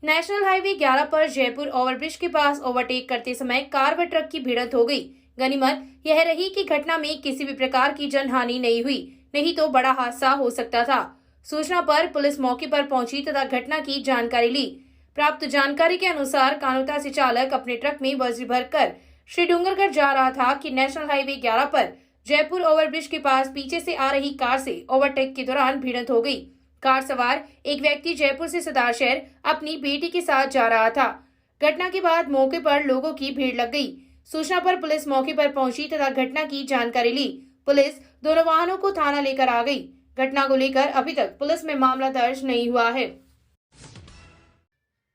National highway 11 पर Jaipur overbridge के पास overtake करते समय कार व ट्रक की भिड़ंत हो गई। गनीमत यह रही कि घटना में किसी भी प्रकार की जनहानि नहीं हुई, नहीं तो बड़ा हादसा हो सकता था। सूचना पर पुलिस मौके पर पहुंची तथा घटना की जानकारी ली। प्राप्त जानकारी के अनुसार कानोता से चालक अपने ट्रक में वज्र भरकर श्री डूंगरगढ़ जा रहा था कि नेशनल हाईवे 11 पर जयपुर ओवरब्रिज के पास पीछे से आ रही कार से ओवरटेक के दौरान भिड़ंत हो गई। कार सवार एक व्यक्ति जयपुर से सदाशहर अपनी बेटी के साथ जा रहा था। घटना के बाद मौके पर लोगों की भीड़ लग गई। सूचना पर पुलिस मौके पर पहुंची तथा घटना की जानकारी ली। पुलिस दोनों वाहनों को थाना लेकर आ गई। घटना को लेकर अभी तक पुलिस में मामला दर्ज नहीं हुआ है।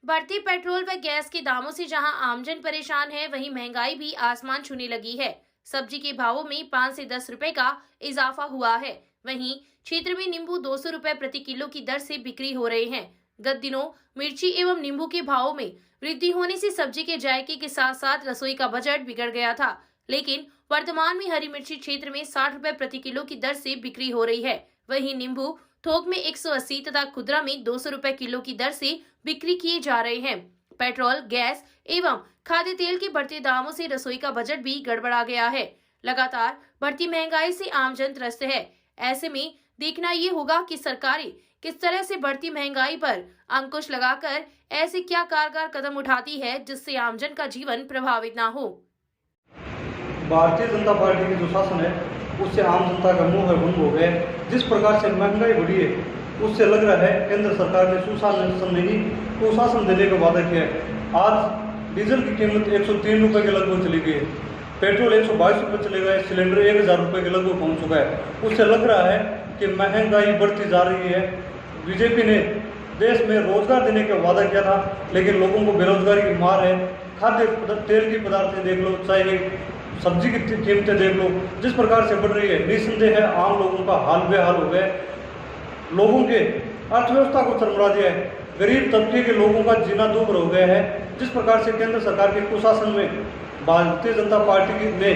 बढ़ते पेट्रोल व गैस के दामों से जहां आमजन परेशान है, वहीं महंगाई भी आसमान छूने लगी है। सब्जी के भावों में 5 से 10 रुपए का इजाफा हुआ है। वहीं क्षेत्र में नींबू 200 रुपए प्रति किलो की दर से बिक्री हो रहे हैं। गत दिनों मिर्ची एवं नींबू के भावों में वृद्धि होने से सब्जी के जायके के साथ साथ रसोई का बजट बिगड़ गया था, लेकिन वर्तमान में हरी मिर्ची क्षेत्र में 60 रुपए प्रति किलो की दर से बिक्री हो रही है। वहीं नींबू थोक में 180 तथा खुदरा में 200 रुपए किलो की दर से बिक्री किए जा रहे हैं। पेट्रोल, गैस एवं खाद्य तेल के बढ़ते दामों से रसोई का बजट भी गड़बड़ा गया है। लगातार बढ़ती महंगाई से आमजन त्रस्त है। ऐसे में देखना ये होगा कि सरकारें किस तरह से बढ़ती महंगाई पर अंकुश लगाकर ऐसे क्या कारगर कदम उठाती है जिससे आमजन का जीवन प्रभावित ना हो। भारतीय जनता पार्टी की जो शासन है उससे आम जनता का मुंह बंद हो गया। जिस प्रकार से महंगाई बढ़ी है उससे लग रहा है केंद्र सरकार ने सुशासन नहीं कुशासन देने का वादा किया है। आज डीजल की कीमत 103 रुपये के लगभग चली गई है। पेट्रोल 122 रुपये चले गए। सिलेंडर 1000 रुपये के लगभग पहुंच चुका है। उससे लग रहा है कि महंगाई बढ़ती जा रही है। बीजेपी ने देश में रोजगार देने का वादा किया था, लेकिन लोगों को बेरोजगारी की मार है। खाद्य तेल की पदार्थें देख लो, चाहे सब्जी की कीमतें देख लो, जिस प्रकार से बढ़ रही है, निस्संदेह है आम लोगों का हाल बेहाल हो गया। लोगों के अर्थव्यवस्था को चरमरा दिया है। गरीब तबके के लोगों का जीना दूभर हो गया है। जिस प्रकार से केंद्र सरकार के कुशासन में भारतीय जनता पार्टी ने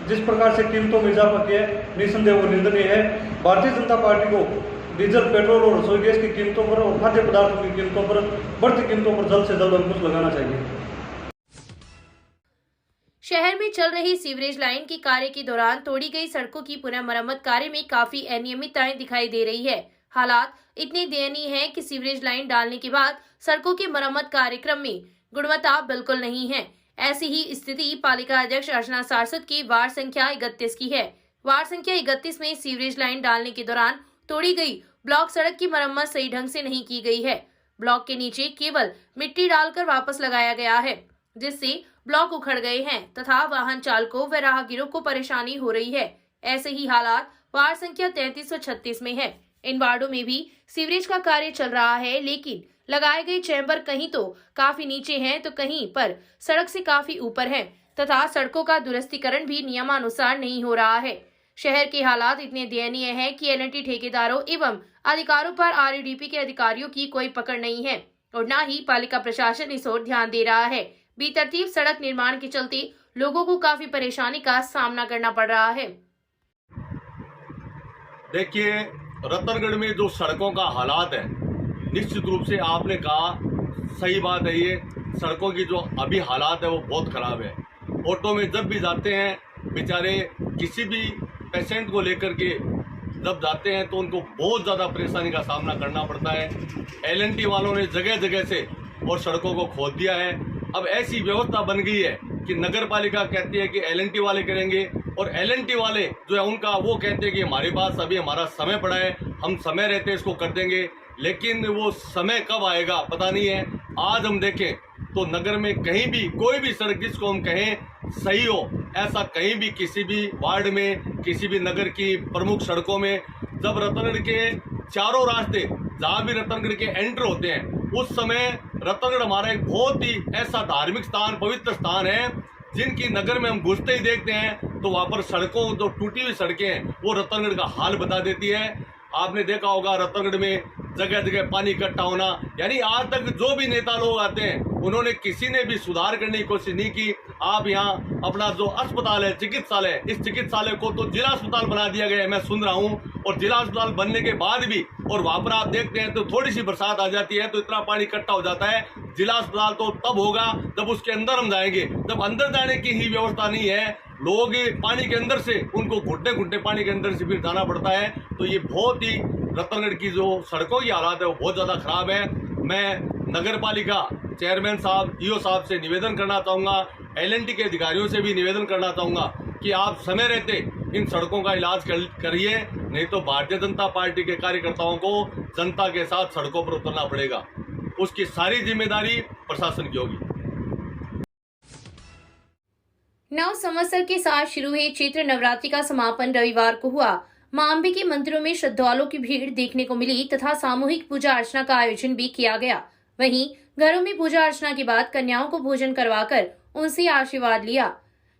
जिस प्रकार से कीमतों में इजाफा किया है, निस्संदेह वो निंदनीय है। भारतीय जनता पार्टी को डीजल, पेट्रोल और रसोई गैस की कीमतों पर और खाद्य पदार्थों की कीमतों पर बढ़ती कीमतों पर जल्द से जल्द अंकुश लगाना चाहिए। शहर में चल रही सीवरेज लाइन के कार्य के दौरान तोड़ी गई सड़कों की पुनः मरम्मत कार्य में काफी अनियमितताएं दिखाई दे रही है। हालात इतने दयनीय हैं कि सीवरेज लाइन डालने के बाद सड़कों के मरम्मत कार्यक्रम में गुणवत्ता बिल्कुल नहीं है। ऐसी ही स्थिति पालिका अध्यक्ष अर्चना सारस्वत की वार्ड संख्या 31 की है। वार्ड संख्या 31 में सीवरेज लाइन डालने के दौरान तोड़ी गई ब्लॉक सड़क की मरम्मत सही ढंग से नहीं की गई है। ब्लॉक के नीचे केवल मिट्टी डालकर वापस लगाया गया है, जिससे ब्लॉक उखड़ गए हैं तथा वाहन चालकों व राहगीरों को परेशानी हो रही है। ऐसे ही हालात वार्ड संख्या 33 व 36 में है। इन वार्डों में भी सीवरेज का कार्य चल रहा है, लेकिन लगाए गए चैम्बर कहीं तो काफी नीचे हैं तो कहीं पर सड़क से काफी ऊपर है तथा सड़कों का दुरुस्तीकरण भी नियमानुसार नहीं हो रहा है। शहर के हालात इतने दयनीय हैं कि एल&टी ठेकेदारों एवं अधिकारों पर आरईडीपी के अधिकारियों की कोई पकड़ नहीं है और न ही पालिका प्रशासन इस ओर ध्यान दे रहा है। बेतरतीब सड़क निर्माण के चलते लोगों को काफी परेशानी का सामना करना पड़ रहा है। देखिए, रतनगढ़ में जो सड़कों का हालात है, निश्चित रूप से आपने कहा सही बात है। ये सड़कों की जो अभी हालात है वो बहुत खराब है। ऑटो में जब भी जाते हैं, बेचारे किसी भी पेशेंट को लेकर के जब जाते हैं तो उनको बहुत ज़्यादा परेशानी का सामना करना पड़ता है। एल&टी वालों ने जगह जगह से और सड़कों को खोद दिया है। अब ऐसी व्यवस्था बन गई है कि नगर पालिका कहती है कि एल&टी वाले करेंगे और एल&टी वाले जो है उनका वो कहते हैं कि हमारे पास अभी हमारा समय पड़ा है, हम समय रहते इसको कर देंगे, लेकिन वो समय कब आएगा पता नहीं है। आज हम देखें तो नगर में कहीं भी कोई भी सड़क जिसको हम कहें सही हो, ऐसा कहीं भी किसी भी वार्ड में, किसी भी नगर की प्रमुख सड़कों में, जब रतनगढ़ के चारों रास्ते जहाँ भी रतनगढ़ के एंटर होते हैं, उस समय रतनगढ़ हमारा एक बहुत ही ऐसा धार्मिक स्थान, पवित्र स्थान है, जिनकी नगर में हम घुसते ही देखते हैं तो वहाँ पर सड़कों, जो टूटी हुई सड़कें हैं, वो रतनगढ़ का हाल बता देती है। आपने देखा होगा रतनगढ़ में जगह जगह पानी इकट्ठा होना, यानी आज तक जो भी नेता लोग आते हैं उन्होंने किसी ने भी सुधार करने की कोशिश नहीं की। आप यहाँ अपना जो अस्पताल है, चिकित्सालय, इस चिकित्सालय को तो जिला अस्पताल बना दिया गया है, मैं सुन रहा हूँ। और जिला अस्पताल बनने के बाद भी, और वहाँ पर आप देखते हैं तो थोड़ी सी बरसात आ जाती है तो इतना पानी इकट्ठा हो जाता है। जिला अस्पताल तो तब होगा जब उसके अंदर हम जाएंगे, जब अंदर जाने की ही व्यवस्था नहीं है, लोग पानी के अंदर से, उनको घुटने घुटने पानी के अंदर से फिर जाना पड़ता है। तो ये बहुत ही रतनगढ़ की जो सड़कों की हालात है वो बहुत ज़्यादा खराब है। मैं नगर पालिका चेयरमैन साहब, ईओ साहब से निवेदन करना चाहूँगा, LNT के अधिकारियों से भी निवेदन करना चाहूँगा कि आप समय रहते इन सड़कों का इलाज करिए, नहीं तो भारतीय जनता पार्टी के कार्यकर्ताओं को जनता के साथ सड़कों पर उतरना पड़ेगा। उसकी सारी जिम्मेदारी प्रशासन की होगी। नव संवत्सर के साथ शुरू हुए चैत्र नवरात्रि का समापन रविवार को हुआ। मां अम्बे के मंदिरों में श्रद्धालुओं की भीड़ देखने को मिली तथा सामूहिक पूजा अर्चना का आयोजन भी किया गया। वहीं घरों में पूजा अर्चना के बाद कन्याओं को भोजन करवाकर उनसे आशीर्वाद लिया।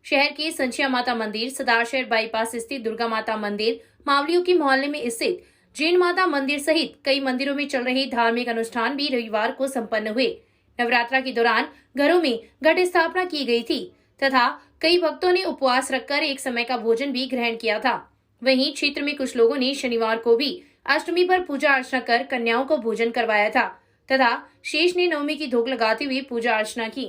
शहर के संचिया माता मंदिर, सदाशहर बाईपास स्थित दुर्गा माता मंदिर, मावलियों के मोहल्ले में स्थित जैन माता मंदिर सहित कई मंदिरों में चल रहे धार्मिक अनुष्ठान भी रविवार को संपन्न हुए। नवरात्रा के दौरान घरों में घट स्थापना की गई थी तथा कई भक्तों ने उपवास रखकर एक समय का भोजन भी ग्रहण किया था। वहीं क्षेत्र में कुछ लोगों ने शनिवार को भी अष्टमी पर पूजा अर्चना कर कन्याओं को भोजन करवाया था तथा शेष ने नवमी की धोख लगाते हुए पूजा अर्चना की।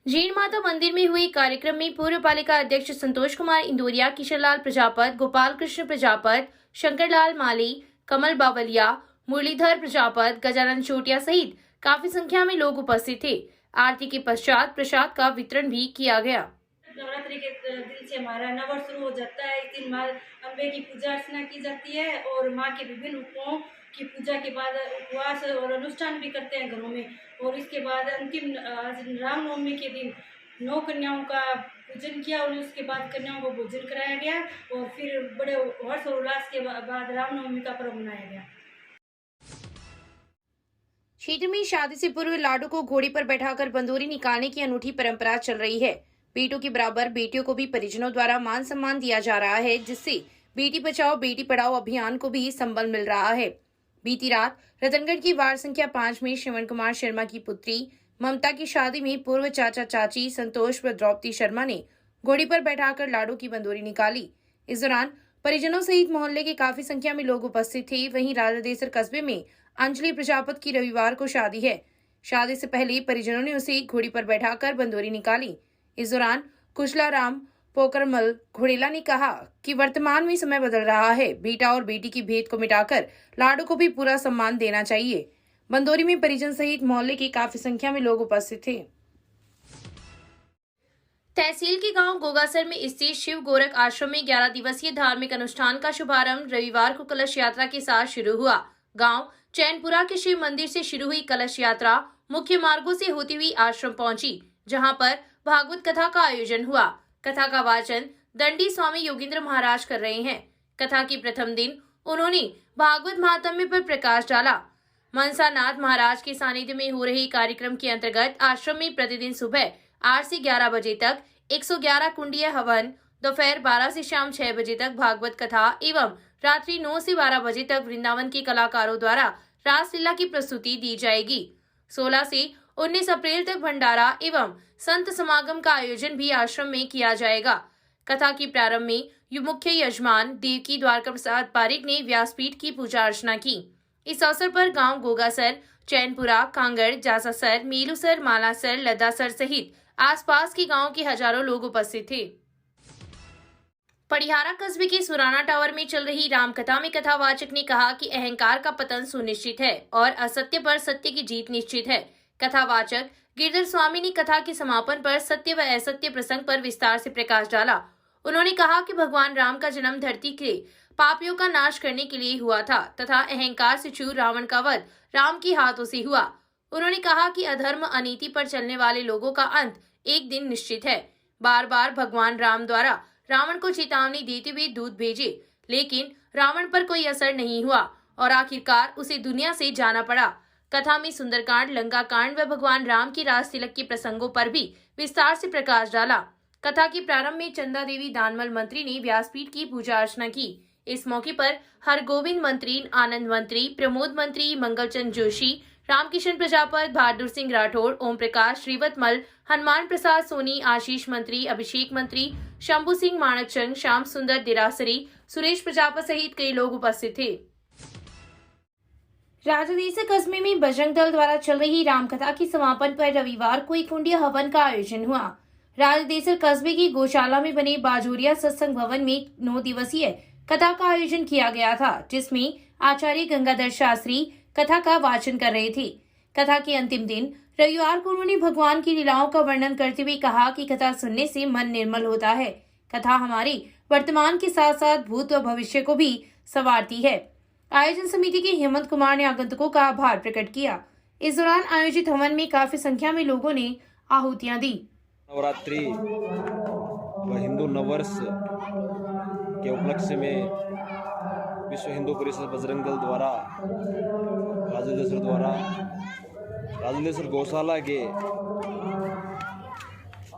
जैन माता मंदिर में हुए कार्यक्रम में पूर्व पालिका अध्यक्ष संतोष कुमार इंदौरिया, किशनलाल प्रजापत, गोपाल कृष्ण प्रजापत, शंकरलाल माली, कमल बावलिया, मुरलीधर प्रजापत, गजानन चोटिया सहित काफी संख्या में लोग उपस्थित थे। आरती के पश्चात प्रसाद का वितरण भी किया गया। नवरात्रि के दिन से हमारा नववर्ष शुरू हो जाता है। इस दिन माँ अम्बे की पूजा अर्चना की जाती है और माँ के विभिन्न रूपों की पूजा के बाद उपवास और अनुष्ठान भी करते हैं घरों में। और इसके बाद अंतिम रामनवमी के दिन 9 कन्याओं का पूजन किया और उसके बाद कन्याओं को भोजन कराया गया और फिर बड़े हर्ष और उल्लास के बाद रामनवमी का पर्व मनाया गया। क्षेत्र में शादी से पूर्व लाडू को घोड़े पर बैठाकर बंदूरी निकालने की अनूठी परंपरा चल रही है। बेटों के बराबर बेटियों को भी परिजनों द्वारा मान सम्मान दिया जा रहा है, जिससे बेटी बचाओ बेटी पढ़ाओ अभियान को भी संबल मिल रहा है। बीती रात रतनगढ़ की वार्ड संख्या 5 में श्रवण कुमार शर्मा की पुत्री ममता की शादी में पूर्व चाचा चाची संतोष व द्रौपदी शर्मा ने घोड़ी पर बैठाकर लाडू की बंदूरी निकाली। इस दौरान परिजनों सहित मोहल्ले के काफी संख्या में लोग उपस्थित थे। वहीं राजादेसर कस्बे में अंजलि प्रजापत की रविवार को शादी है। शादी से पहले परिजनों ने उसे घोड़ी पर बैठाकर बंदूरी निकाली। इस दौरान कुशलाराम पोकरमल घोड़ेला ने कहा कि वर्तमान में समय बदल रहा है, बेटा और बेटी की भेद को मिटाकर लाडू को भी पूरा सम्मान देना चाहिए। बंदोरी में परिजन सहित मोहल्ले की काफी संख्या में लोग उपस्थित थे। तहसील के गांव गोगासर में स्थित शिव गोरख आश्रम में 11 दिवसीय धार्मिक अनुष्ठान का शुभारंभ रविवार को कलश यात्रा के साथ शुरू हुआ। गांव चैनपुरा के शिव मंदिर से शुरू हुई कलश यात्रा मुख्य मार्गों से होती हुई आश्रम पहुंची, जहां पर भागवत कथा का आयोजन हुआ। कथा का वाचन दंडी स्वामी योगेंद्र महाराज कर रहे हैं। कथा के प्रथम दिन उन्होंने भागवत महात्म्य पर प्रकाश डाला। मनसानाथ महाराज के सानिध्य में हो रहे कार्यक्रम के अंतर्गत आश्रम में प्रतिदिन सुबह 8 से 11 बजे तक 111 कुंडीय हवन, दोपहर 12 से शाम 6 बजे तक भागवत कथा एवं रात्रि 9 से 12 बजे तक वृंदावन के कलाकारों द्वारा रासलीला की प्रस्तुति दी जाएगी। 16 से 19 अप्रैल तक भंडारा एवं संत समागम का आयोजन भी आश्रम में किया जाएगा। कथा की प्रारंभ में मुख्य यजमान देवकी द्वारका प्रसाद पारिक ने व्यासपीठ की पूजा अर्चना की। इस अवसर पर गांव गोगासर, चैनपुरा, कांगड़, जासासर, मेलूसर, मालासर, लद्दासर सहित आसपास के गांव के हजारों लोग उपस्थित थे। पड़िहारा कस्बे के सुराना टावर में चल रही रामकथा में कथावाचक ने कहा कि अहंकार का पतन सुनिश्चित है और असत्य पर सत्य की जीत निश्चित है। कथावाचक गिरधर स्वामी ने कथा के समापन पर सत्य व असत्य प्रसंग पर विस्तार से प्रकाश डाला। उन्होंने कहा कि भगवान राम का जन्म धरती के पापियों का नाश करने के लिए हुआ था तथा अहंकार से चूर रावण का वध राम के हाथों से हुआ। उन्होंने कहा कि अधर्म अनीति पर चलने वाले लोगों का अंत एक दिन निश्चित है। बार बार भगवान राम द्वारा रावण को चेतावनी देते हुए दूत भेजे, लेकिन रावण पर कोई असर नहीं हुआ और आखिरकार उसे दुनिया से जाना पड़ा। कथा में सुंदरकांड, लंका कांड व भगवान राम की रास तिलक के प्रसंगों पर भी विस्तार से प्रकाश डाला। कथा के प्रारंभ में चंदा देवी दानमल मंत्री ने व्यासपीठ की पूजा अर्चना की। इस मौके पर हरगोविंद मंत्री, आनंद मंत्री, प्रमोद मंत्री, मंगलचंद जोशी, रामकिशन प्रजापत, बहादुर सिंह राठौड़, ओम प्रकाश श्रीवतमल, हनुमान प्रसाद सोनी, आशीष मंत्री, अभिषेक मंत्री, शंभू सिंह माणकचंद, श्याम सुंदर दिरासरी, सुरेश प्रजापत सहित कई लोग उपस्थित थे। राजदेसर कस्बे में बजरंग दल द्वारा चल रही रामकथा की समापन पर रविवार को एक कुंडीय हवन का आयोजन हुआ। राजदेसर कस्बे की गौशाला में बने बाजोरिया सत्संग भवन में 9 दिवसीय कथा का आयोजन किया गया था, जिसमें आचार्य गंगाधर शास्त्री कथा का वाचन कर रहे थे। कथा के अंतिम दिन रविवार को उन्होंने भगवान की लीलाओं का वर्णन करते हुए कहा कि कथा सुनने से मन निर्मल होता है। कथा हमारे वर्तमान के साथ साथ भूत व भविष्य को भी संवारती है। आयोजन समिति के हेमंत कुमार ने आगंतुकों का आभार प्रकट किया। इस दौरान आयोजित हवन में काफी संख्या में लोगों ने आहुतियां दी। नवरात्रि व हिंदू नववर्ष के उपलक्ष्य में विश्व हिंदू परिषद बजरंग दल द्वारा राजदेसर गौशाला के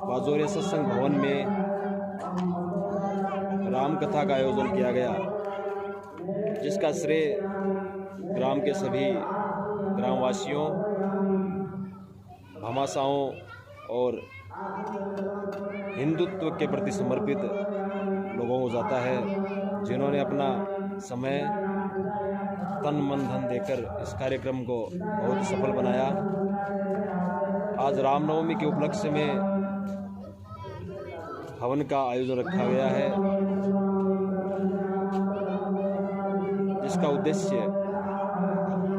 बाजोरिया सत्संग भवन में राम कथा का आयोजन किया गया, जिसका श्रेय ग्राम के सभी ग्रामवासियों, भामाशाहों और हिंदुत्व के प्रति समर्पित लोगों को जाता है, जिन्होंने अपना समय, तन मन धन देकर इस कार्यक्रम को बहुत सफल बनाया। आज रामनवमी के उपलक्ष्य में हवन का आयोजन रखा गया है, जिसका उद्देश्य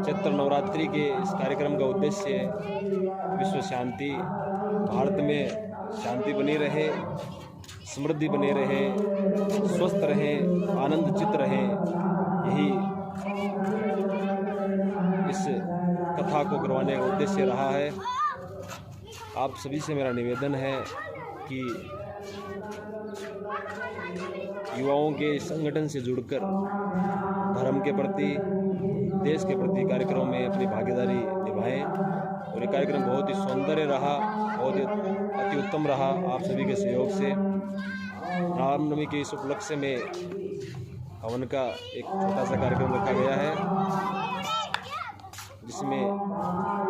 चैत्र नवरात्रि के इस कार्यक्रम का उद्देश्य विश्व शांति, भारत में शांति बनी रहे, समृद्धि बनी रहे, स्वस्थ रहें, आनंदचित रहें, यही इस कथा को करवाने का उद्देश्य रहा है। आप सभी से मेरा निवेदन है कि युवाओं के संगठन से जुड़कर धर्म के प्रति, देश के प्रति कार्यक्रमों में अपनी भागीदारी निभाएं। और ये कार्यक्रम बहुत ही सौंदर्य रहा, बहुत ही अति उत्तम रहा। आप सभी के सहयोग से रामनवमी के इस उपलक्ष्य में हवन का एक छोटा सा कार्यक्रम रखा गया है, जिसमें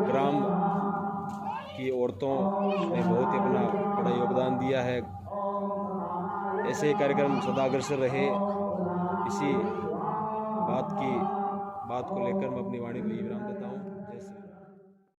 ग्राम की औरतों ने बहुत ही अपना बड़ा योगदान दिया है। ऐसे ही कार्यक्रम सदा अग्रसर रहे। इसी बात को लेकर मैं अपनी वाणी को विराम देता हूँ।